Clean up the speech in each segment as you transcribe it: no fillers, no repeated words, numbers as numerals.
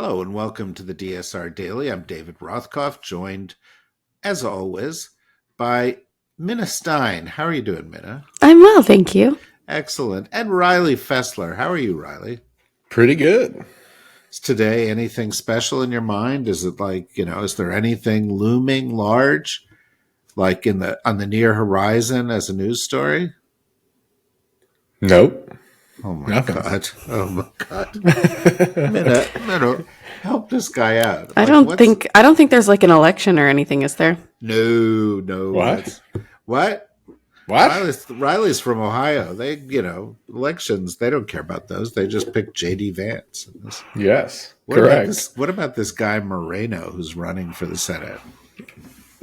Hello and welcome to the DSR Daily. I'm David Rothkopf, joined, as always, by Minna Stein. How are you doing, Minna? I'm well, thank you. Excellent. And Riley Fessler. How are you, Riley? Pretty good. Is today anything special in your mind? Is it like, is there anything looming large, like on the near horizon as a news story? Nope. Oh my Nothing. God. Oh my God. Minna, help this guy out. I Like, don't think I don't think there's like an election or anything, is there? No, What? that's what? What? Riley's from Ohio. They, elections, they don't care about those. They just pick JD Vance. Yes. What about Correct. this? What about this guy Moreno who's running for the Senate?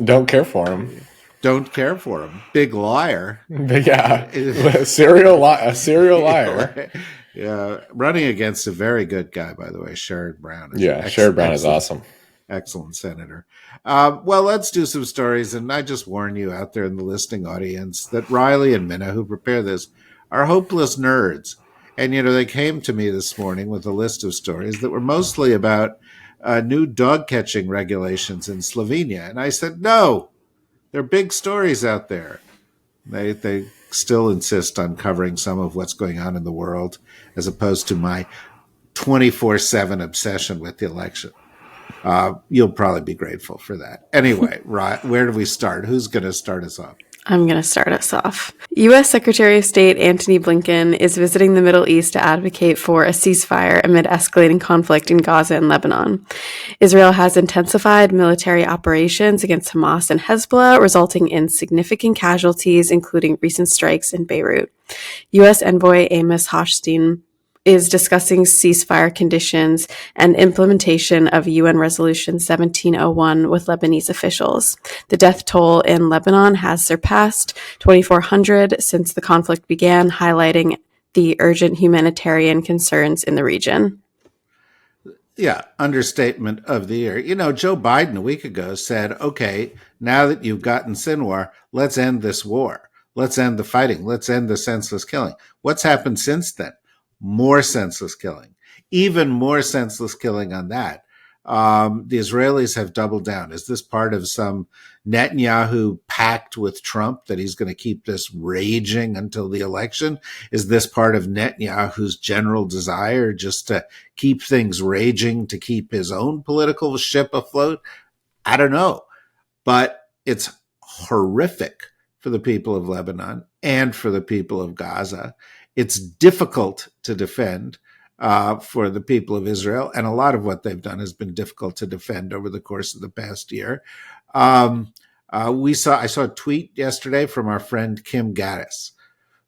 Don't care for him. Don't care for him. Big liar. Yeah. A serial liar. Yeah, running against a very good guy, by the way, Sherrod Brown. Yeah. Sherrod Brown is awesome. Excellent senator. Well, let's do some stories. And I just warn you out there in the listening audience that Riley and Minna, who prepare this, are hopeless nerds. And, they came to me this morning with a list of stories that were mostly about new dog catching regulations in Slovenia. And I said, no, there are big stories out there. They still insist on covering some of what's going on in the world as opposed to my 24/7 obsession with the election. You'll probably be grateful for that. Anyway, right, where do we start? Who's going to start us off? I'm going to start us off. U.S. Secretary of State Antony Blinken is visiting the Middle East to advocate for a ceasefire amid escalating conflict in Gaza and Lebanon. Israel has intensified military operations against Hamas and Hezbollah, resulting in significant casualties, including recent strikes in Beirut. U.S. Envoy Amos Hochstein is discussing ceasefire conditions and implementation of UN Resolution 1701 with Lebanese officials. The death toll in Lebanon has surpassed 2,400 since the conflict began, highlighting the urgent humanitarian concerns in the region. Yeah, understatement of the year. Joe Biden a week ago said, okay, now that you've gotten Sinwar, let's end this war. Let's end the fighting. Let's end the senseless killing. What's happened since then? More senseless killing, even more senseless killing on that. The Israelis have doubled down. Is this part of some Netanyahu pact with Trump that he's going to keep this raging until the election? Is this part of Netanyahu's general desire just to keep things raging to keep his own political ship afloat? I don't know, but it's horrific for the people of Lebanon and for the people of Gaza. It's difficult to defend for the people of Israel, and a lot of what they've done has been difficult to defend over the course of the past year. I saw a tweet yesterday from our friend Kim Gaddis,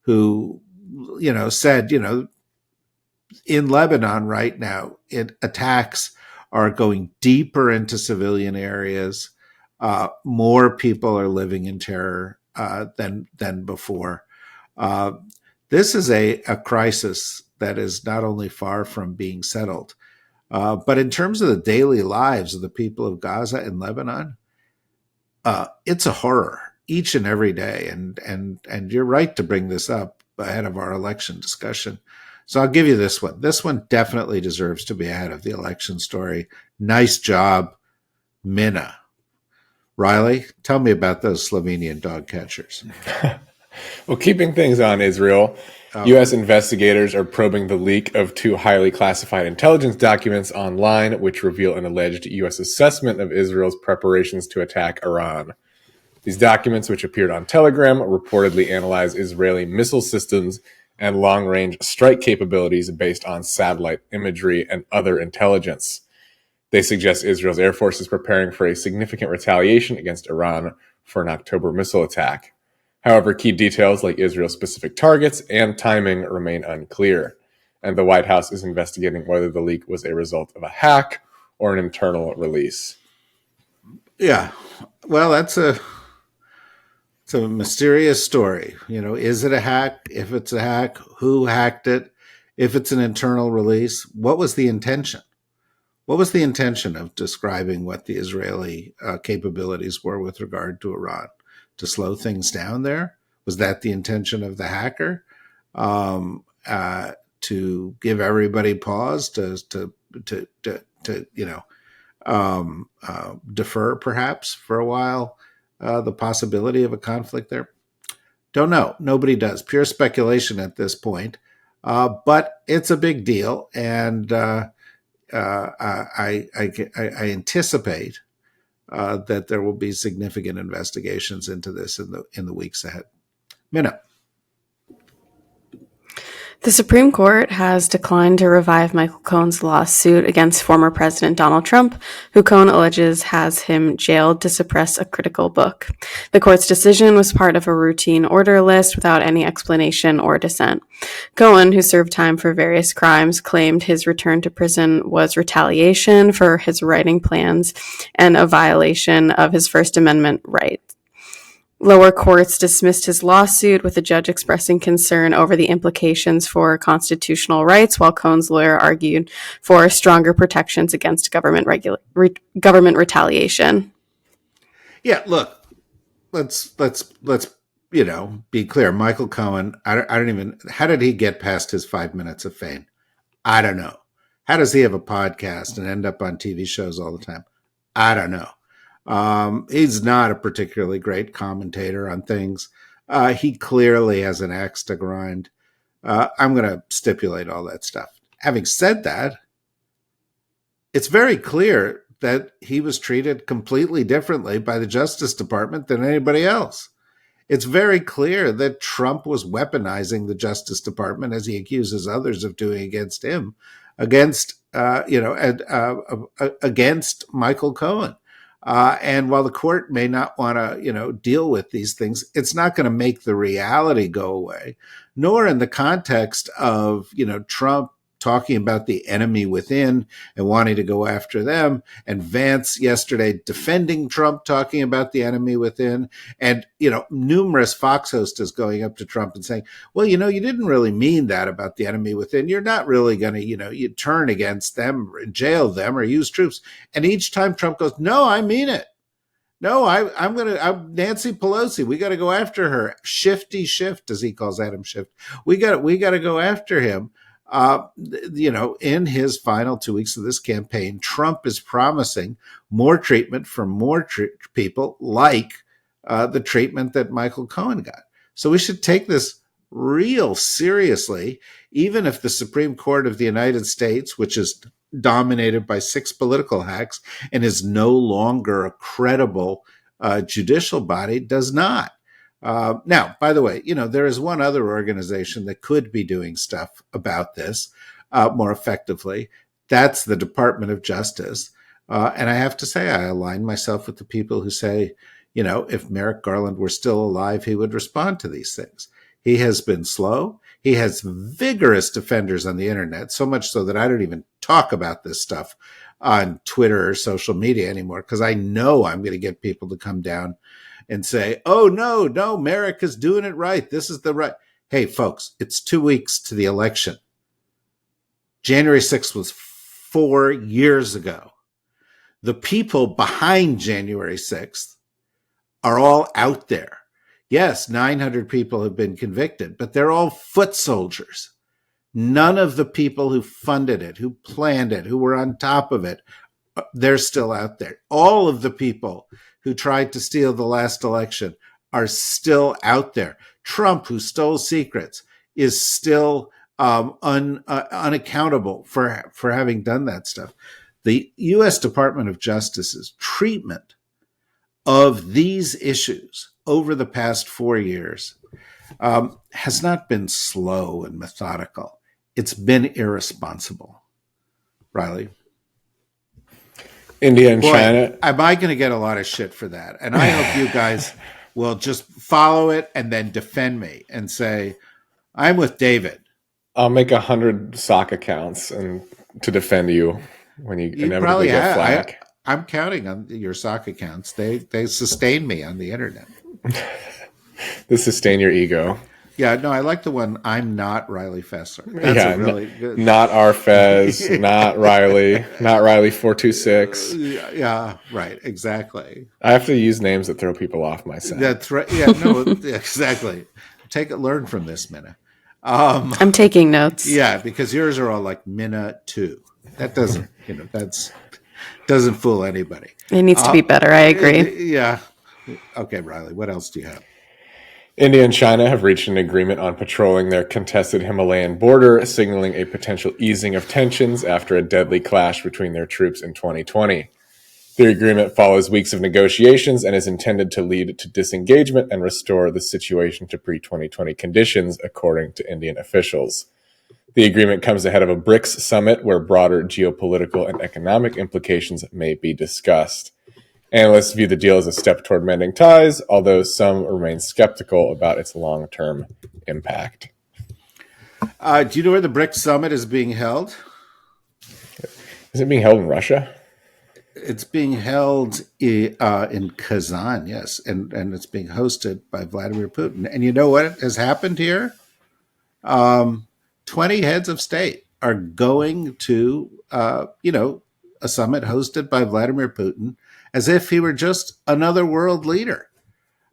who, said, in Lebanon right now, attacks are going deeper into civilian areas. More people are living in terror than before. This is a crisis that is not only far from being settled, but in terms of the daily lives of the people of Gaza and Lebanon, it's a horror each and every day. And you're right to bring this up ahead of our election discussion. So I'll give you this one. This one definitely deserves to be ahead of the election story. Nice job, Minna. Riley, tell me about those Slovenian dog catchers. Well, keeping things on Israel, U.S. investigators are probing the leak of two highly classified intelligence documents online, which reveal an alleged U.S. assessment of Israel's preparations to attack Iran. These documents, which appeared on Telegram, reportedly analyze Israeli missile systems and long-range strike capabilities based on satellite imagery and other intelligence. They suggest Israel's Air Force is preparing for a significant retaliation against Iran for an October missile attack. However, key details like Israel's specific targets and timing remain unclear, and the White House is investigating whether the leak was a result of a hack or an internal release. Yeah, well, it's a mysterious story. Is it a hack? If it's a hack, who hacked it? If it's an internal release, what was the intention? What was the intention of describing what the Israeli capabilities were with regard to Iran? To slow things down there? Was that the intention of the hacker? To give everybody pause to defer perhaps for a while the possibility of a conflict there? Don't know. Nobody does. Pure speculation at this point. But it's a big deal, and I anticipate that there will be significant investigations into this in the weeks ahead. Minna. The Supreme Court has declined to revive Michael Cohen's lawsuit against former President Donald Trump, who Cohen alleges has him jailed to suppress a critical book. The court's decision was part of a routine order list without any explanation or dissent. Cohen, who served time for various crimes, claimed his return to prison was retaliation for his writing plans and a violation of his First Amendment rights. Lower courts dismissed his lawsuit, with the judge expressing concern over the implications for constitutional rights, while Cohen's lawyer argued for stronger protections against government retaliation. Yeah, look, let's be clear. Michael Cohen, I don't even. How did he get past his 5 minutes of fame? I don't know. How does he have a podcast and end up on TV shows all the time? I don't know. He's not a particularly great commentator on things. He clearly has an axe to grind. I'm going to stipulate all that stuff. Having said that, it's very clear that he was treated completely differently by the Justice Department than anybody else. It's very clear that Trump was weaponizing the Justice Department, as he accuses others of doing against him, against Michael Cohen. And while the court may not want to, deal with these things, it's not going to make the reality go away, nor in the context of, Trump talking about the enemy within and wanting to go after them, and Vance yesterday defending Trump, talking about the enemy within, and, numerous Fox hosts going up to Trump and saying, well, you didn't really mean that about the enemy within. You're not really going to, you turn against them, or jail them, or use troops. And each time Trump goes, no, I mean it. No, I'm Nancy Pelosi. We got to go after her. Shifty Shift, as he calls Adam Schiff. We got to go after him. In his final 2 weeks of this campaign, Trump is promising more treatment for more people, like the treatment that Michael Cohen got. So we should take this real seriously, even if the Supreme Court of the United States, which is dominated by 6 political hacks and is no longer a credible judicial body, does not. Now, by the way, there is one other organization that could be doing stuff about this more effectively. That's the Department of Justice. And I have to say, I align myself with the people who say, if Merrick Garland were still alive, he would respond to these things. He has been slow. He has vigorous defenders on the internet, so much so that I don't even talk about this stuff on Twitter or social media anymore, because I know I'm going to get people to come down and say, oh, no, Merrick is doing it right. This is the right. Hey, folks, it's 2 weeks to the election. January 6th was 4 years ago. The people behind January 6th are all out there. Yes, 900 people have been convicted, but they're all foot soldiers. None of the people who funded it, who planned it, who were on top of it, they're still out there. All of the people who tried to steal the last election are still out there. Trump, who stole secrets, is still unaccountable for having done that stuff. The U.S. Department of Justice's treatment of these issues over the past 4 years has not been slow and methodical. It's been irresponsible. Riley? India and China. Am I going to get a lot of shit for that? And I hope you guys will just follow it and then defend me and say, I'm with David. I'll make 100 sock accounts and to defend you when you inevitably get flack. I'm counting on your sock accounts. They sustain me on the internet. They sustain your ego. Yeah, no, I like the one, I'm not Riley Fessler. That's really good. Not Arfez, not Riley 426. Yeah, right, exactly. I have to use names that throw people off my side. That's right. Yeah, no, exactly. Learn from this, Minna. I'm taking notes. Yeah, because yours are all like Minna 2. That doesn't That's doesn't fool anybody. It needs to be better. I agree. Yeah. Okay, Riley, what else do you have? India and China have reached an agreement on patrolling their contested Himalayan border, signaling a potential easing of tensions after a deadly clash between their troops in 2020. The agreement follows weeks of negotiations and is intended to lead to disengagement and restore the situation to pre-2020 conditions, according to Indian officials. The agreement comes ahead of a BRICS summit where broader geopolitical and economic implications may be discussed. Analysts view the deal as a step toward mending ties, although some remain skeptical about its long-term impact. Do you know where the BRICS summit is being held? Is it being held in Russia? It's being held in Kazan, yes, and it's being hosted by Vladimir Putin. And you know what has happened here? 20 heads of state are going to, a summit hosted by Vladimir Putin as if he were just another world leader.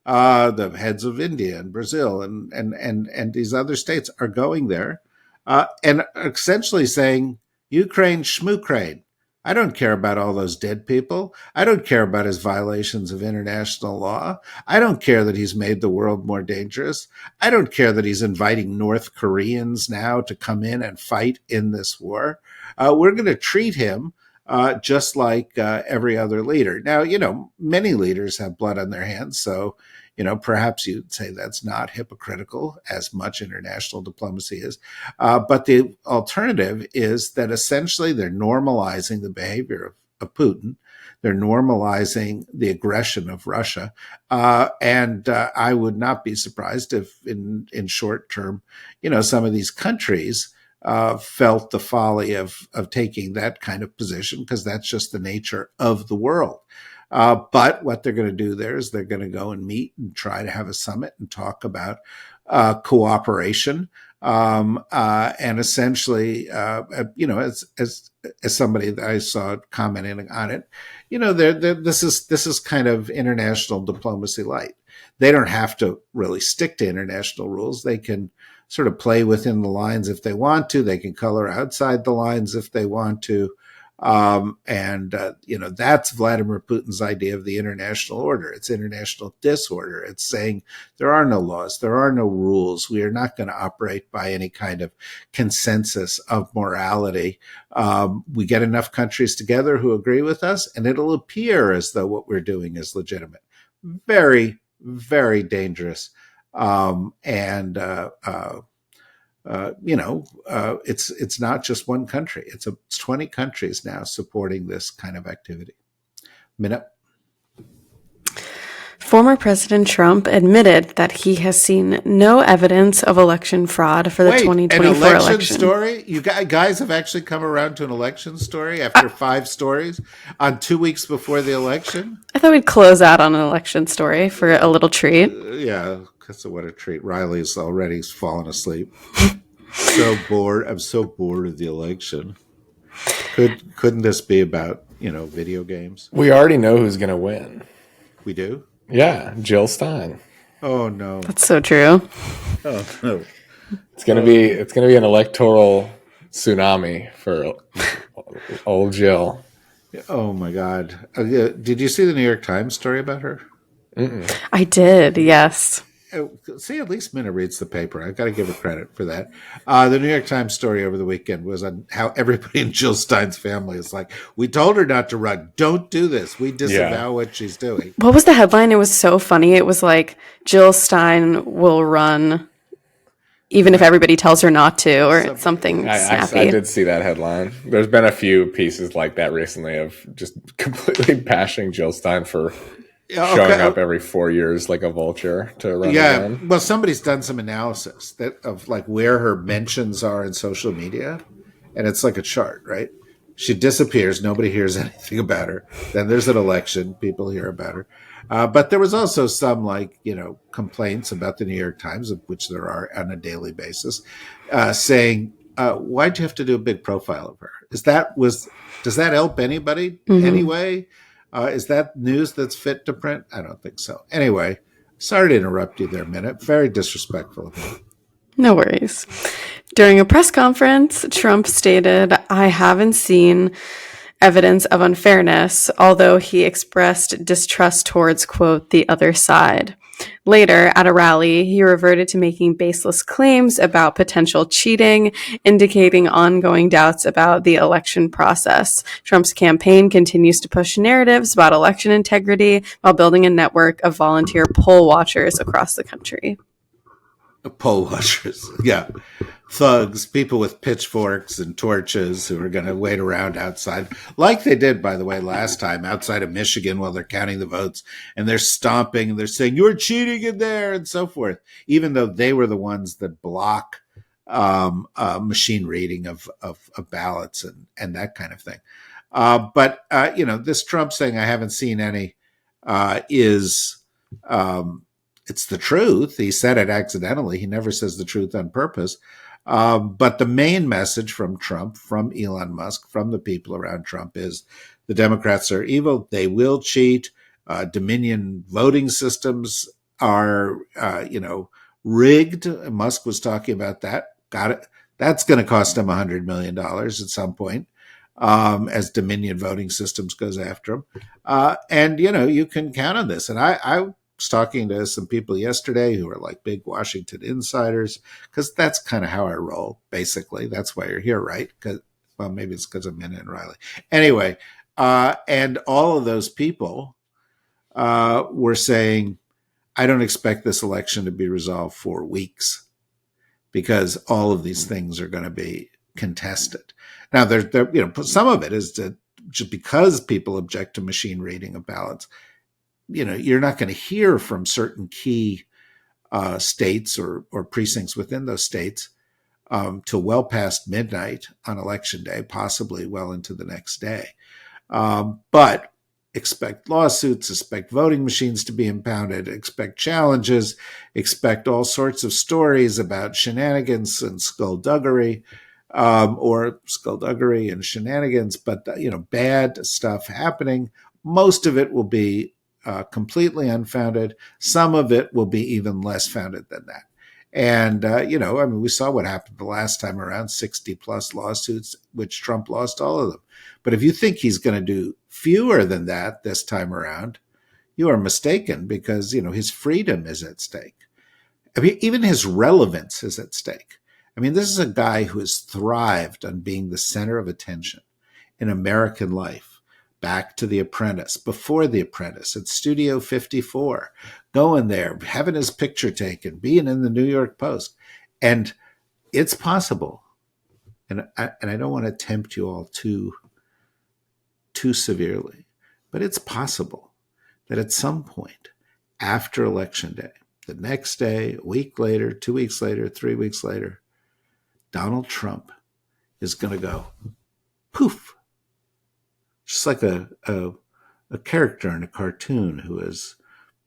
The heads of India and Brazil and these other states are going there and essentially saying, Ukraine, schmukraine. I don't care about all those dead people. I don't care about his violations of international law. I don't care that he's made the world more dangerous. I don't care that he's inviting North Koreans now to come in and fight in this war. We're going to treat him just like every other leader. Now, many leaders have blood on their hands, so perhaps you'd say that's not hypocritical as much international diplomacy is. But the alternative is that essentially they're normalizing the behavior of Putin. They're normalizing the aggression of Russia. And I would not be surprised if in short term, some of these countries felt the folly of taking that kind of position because that's just the nature of the world. But what they're going to do there is they're going to go and meet and try to have a summit and talk about cooperation. And essentially, as somebody that I saw commenting on it, this is kind of international diplomacy light. They don't have to really stick to international rules. They can sort of play within the lines if they want to. They can color outside the lines if they want to. That's Vladimir Putin's idea of the international order. It's international disorder. It's saying there are no laws, there are no rules. We are not going to operate by any kind of consensus of morality. We get enough countries together who agree with us, and it'll appear as though what we're doing is legitimate. Very, very dangerous. It's not just one country. It's 20 countries now supporting this kind of activity. Minute. Former President Trump admitted that he has seen no evidence of election fraud for the 2024 an election election. Story? You guys have actually come around to an election story after 5 stories on 2 weeks before the election? I thought we'd close out on an election story for a little treat. Yeah, that's what a treat. Riley's already fallen asleep. So bored. I'm so bored of the election. Couldn't this be about, video games? We already know who's going to win. We do? Yeah, Jill Stein. Oh no. That's so true. Oh no. It's gonna be an electoral tsunami for old Jill. Oh my God. Did you see the New York Times story about her? Mm-mm. I did, yes. See, at least Minna reads the paper. I've got to give her credit for that. The New York Times story over the weekend was on how everybody in Jill Stein's family is like, we told her not to run. Don't do this. We disavow what she's doing. What was the headline? It was so funny. It was like, Jill Stein will run even if everybody tells her not to, or something snappy. I did see that headline. There's been a few pieces like that recently of just completely bashing Jill Stein for showing up every 4 years like a vulture to run again. Well, somebody's done some analysis of like where her mentions are in social media, and it's like a chart, right? She disappears, nobody hears anything about her. Then there's an election, people hear about her. But there was also some complaints about the New York Times, of which there are on a daily basis, saying, why'd you have to do a big profile of her? Does that help anybody anyway? Is that news that's fit to print? I don't think so. Anyway, sorry to interrupt you there, Minute. Very disrespectful of me. No worries. During a press conference, Trump stated, I haven't seen evidence of unfairness, although he expressed distrust towards, quote, the other side. Later, at a rally, he reverted to making baseless claims about potential cheating, indicating ongoing doubts about the election process. Trump's campaign continues to push narratives about election integrity while building a network of volunteer poll watchers across the country. Poll watchers, yeah. Thugs, people with pitchforks and torches who are going to wait around outside, like they did, by the way, last time outside of Michigan while they're counting the votes. And they're stomping and they're saying, you're cheating in there and so forth, even though they were the ones that block machine reading of ballots and that kind of thing. But this Trump saying, I haven't seen any, is it's the truth. He said it accidentally. He never says the truth on purpose. But the main message from Trump, from Elon Musk, from the people around Trump is the Democrats are evil. They will cheat. Dominion voting systems are, rigged. Musk was talking about that. Got it. That's going to cost him $100 million at some point as Dominion voting systems goes after him. And, you can count on this. And I was talking to some people yesterday who are like big Washington insiders, because that's kind of how I roll, basically. That's why you're here, right? Well, maybe it's because of Minna and Riley. Anyway, and all of those people were saying, I don't expect this election to be resolved for weeks because all of these things are going to be contested. Now, some of it is just because people object to machine reading of ballots. You're not going to hear from certain key states or precincts within those states till well past midnight on election day, possibly well into the next day. But expect lawsuits, expect voting machines to be impounded, expect challenges, expect all sorts of stories about shenanigans and skullduggery, or skullduggery and shenanigans, but bad stuff happening. Most of it will be completely unfounded. Some of it will be even less founded than that. And, we saw what happened the last time around, 60 plus lawsuits, which Trump lost all of them. But if you think he's going to do fewer than that this time around, you are mistaken, because, his freedom is at stake. I mean, even his relevance is at stake. I mean, this is a guy who has thrived on being the center of attention in American life. Back to The Apprentice, before The Apprentice, at Studio 54, going there, having his picture taken, being in the New York Post. And it's possible, and I don't want to tempt you all too severely, but it's possible that at some point after Election Day, the next day, a week later, 2 weeks later, 3 weeks later, Donald Trump is going to go poof. Just like a character in a cartoon who is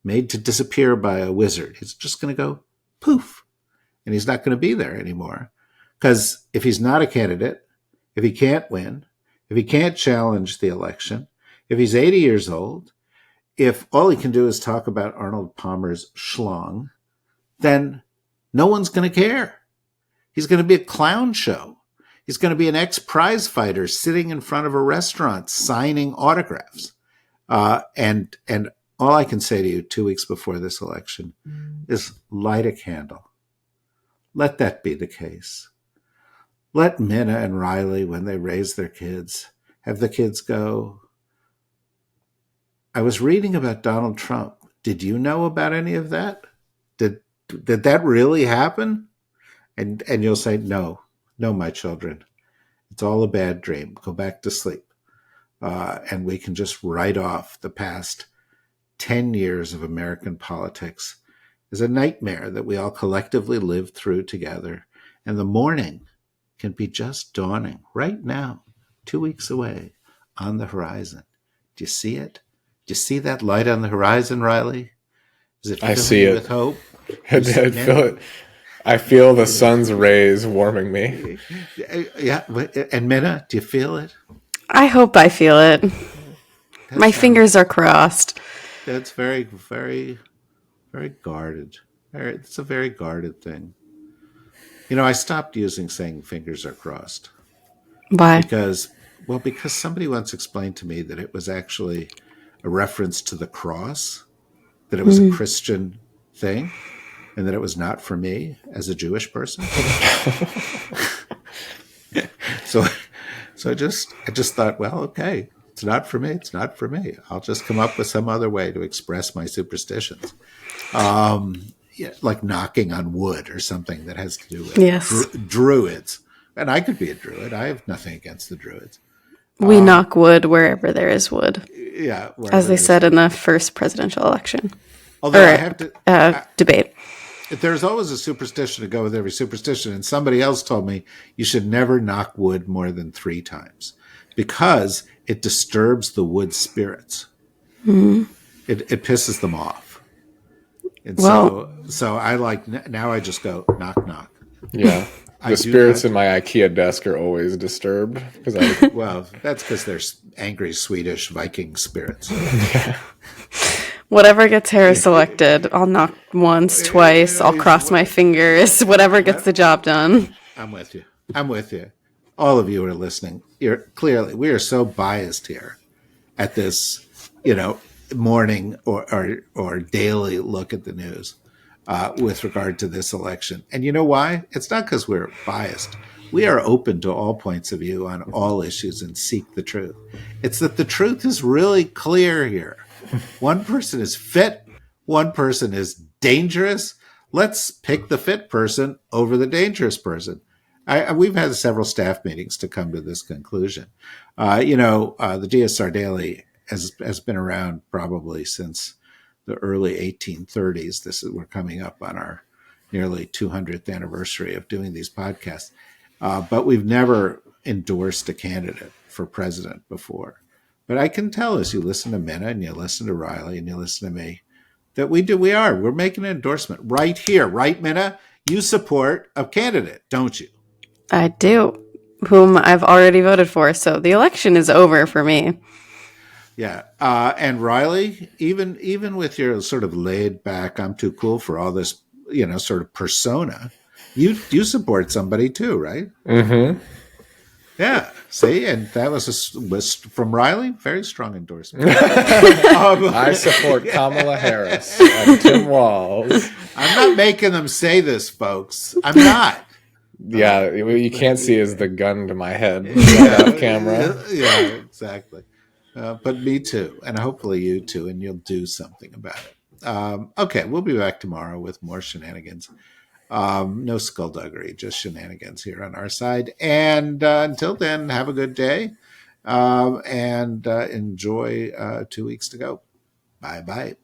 made to disappear by a wizard. He's just going to go poof, and he's not going to be there anymore. Because if he's not a candidate, if he can't win, if he can't challenge the election, if he's 80 years old, if all he can do is talk about Arnold Palmer's schlong, then no one's going to care. He's going to be a clown show. He's going to be an ex-prize fighter sitting in front of a restaurant signing autographs. And all I can say to you 2 weeks before this election is light a candle. Let that be the case. Let Minna and Riley, when they raise their kids, have the kids go, I was reading about Donald Trump. Did you know about any of that? Did that really happen? And you'll say, no, my children. It's all a bad dream. Go back to sleep. And we can just write off the past 10 years of American politics as a nightmare that we all collectively lived through together. And the morning can be just dawning right now, 2 weeks away, on the horizon. Do you see it? Do you see that light on the horizon, Riley? Is it filling you with hope? I feel it. I feel the sun's rays warming me. Yeah. And Minna, do you feel it? I hope I feel it. My fingers are crossed. That's very, very, very guarded. It's a very guarded thing. I stopped saying fingers are crossed. Why? Because Well, because somebody once explained to me that it was actually a reference to the cross, that it was a Christian thing, and that it was not for me as a Jewish person. so I just thought, well, okay, it's not for me. It's not for me. I'll just come up with some other way to express my superstitions. Yeah, like knocking on wood or something that has to do with druids. And I could be a druid. I have nothing against the druids. We knock wood wherever there is wood. Yeah. As they said in the first presidential election. Although I have to... debate. There's always a superstition to go with every superstition. And somebody else told me you should never knock wood more than 3 times because it disturbs the wood spirits. Mm-hmm. It pisses them off. And so I like, now I just go knock, knock. Yeah. The spirits in my IKEA desk are always disturbed. Well, that's because they're angry Swedish Viking spirits. Yeah. Whatever gets Harris elected, I'll knock once, twice, I'll cross my fingers, whatever gets the job done. I'm with you. All of you are listening. We are so biased here at this, morning or daily look at the news with regard to this election. And you know why? It's not because we're biased. We are open to all points of view on all issues and seek the truth. It's that the truth is really clear here. One person is fit. One person is dangerous. Let's pick the fit person over the dangerous person. We've had several staff meetings to come to this conclusion. The DSR Daily has been around probably since the early 1830s. We're coming up on our nearly 200th anniversary of doing these podcasts. But we've never endorsed a candidate for president before. But I can tell as you listen to Minna and you listen to Riley and you listen to me that we're making an endorsement right here, right, Minna? You support a candidate, don't you? I do, whom I've already voted for. So the election is over for me. Yeah. And Riley, even with your sort of laid back, I'm too cool for all this, sort of persona, you support somebody too, right? Mm-hmm. Yeah. See, and that was from Riley. Very strong endorsement. I support Kamala Harris and Tim Walz. I'm not making them say this, folks. I'm not. Yeah, what you can't see is the gun to my head right off camera. Yeah, exactly. But me too, and hopefully you too, and you'll do something about it. Okay, we'll be back tomorrow with more shenanigans. No skullduggery, just shenanigans here on our side. And until then, have a good day and enjoy 2 weeks to go. Bye-bye.